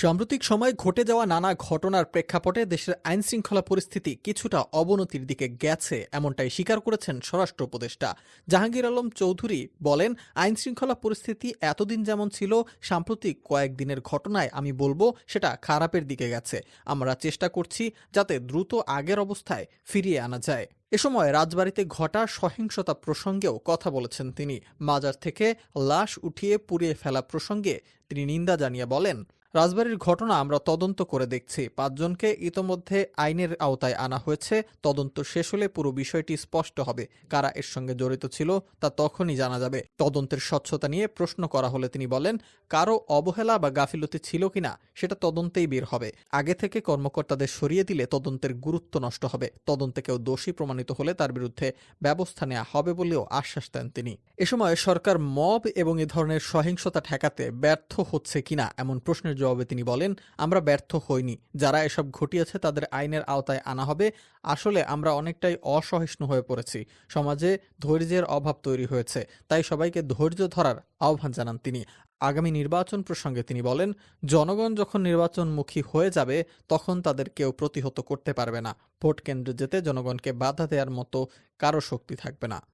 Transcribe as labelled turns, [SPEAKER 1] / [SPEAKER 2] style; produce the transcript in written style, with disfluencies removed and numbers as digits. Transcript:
[SPEAKER 1] সাম্প্রতিক সময়ে ঘটে যাওয়া নানা ঘটনার প্রেক্ষাপটে দেশের আইনশৃঙ্খলা পরিস্থিতি কিছুটা অবনতির দিকে গেছে এমনটাই স্বীকার করেছেন স্বরাষ্ট্র উপদেষ্টা জাহাঙ্গীর আলম চৌধুরী। বলেন, আইনশৃঙ্খলা পরিস্থিতি এতদিন যেমন ছিল, সাম্প্রতিক কয়েকদিনের ঘটনায় আমি বলবো সেটা খারাপের দিকে গেছে। আমরা চেষ্টা করছি যাতে দ্রুত আগের অবস্থায় ফিরিয়ে আনা যায়। এ সময় রাজবাড়ীতে ঘটা সহিংসতা প্রসঙ্গেও কথা বলেছেন তিনি। মাজার থেকে লাশ উঠিয়ে পুড়িয়ে ফেলা প্রসঙ্গে তিনি নিন্দা জানিয়ে বলেন, রাজবাড়ীর ঘটনা আমরা তদন্ত করে দেখছি। ৫ জনকে ইতোমধ্যে আইনের আওতায় আনা হয়েছে। তদন্ত শেষ হলে পুরো বিষয়টি স্পষ্ট হবে। কারা এর সঙ্গে জড়িত ছিল তা তখনই জানা যাবে। তদন্তের স্বচ্ছতা নিয়ে প্রশ্ন করা হলে তিনি বলেন, কারো অবহেলা বা গাফিলতি ছিল কিনা সেটা তদন্তেই বের হবে। আগে থেকে কর্মকর্তাদের সরিয়ে দিলে তদন্তের গুরুত্ব নষ্ট হবে। তদন্তে কেউ দোষী প্রমাণিত হলে তার বিরুদ্ধে ব্যবস্থা নেওয়া হবে বলেও আশ্বাস দেন তিনি। এ সময় সরকার মব এবং এ ধরনের সহিংসতা ঠেকাতে ব্যর্থ হচ্ছে কিনা এমন প্রশ্নের জবাবে তিনি বলেন, আমরা ব্যর্থ হইনি। যারা এসব ঘটিয়েছে তাদের আইনের আওতায় আনা হবে। আসলে আমরা অনেকটাই অসহিষ্ণু হয়ে পড়েছি। সমাজে ধৈর্যের অভাব তৈরি হয়েছে, তাই সবাইকে ধৈর্য ধরার আহ্বান জানান তিনি। আগামী নির্বাচন প্রসঙ্গে তিনি বলেন, জনগণ যখন নির্বাচনমুখী হয়ে যাবে তখন তাদের কেউ প্রতিহত করতে পারবে না। ভোট কেন্দ্রে যেতে জনগণকে বাধা দেওয়ার মতো কারো শক্তি থাকবে না।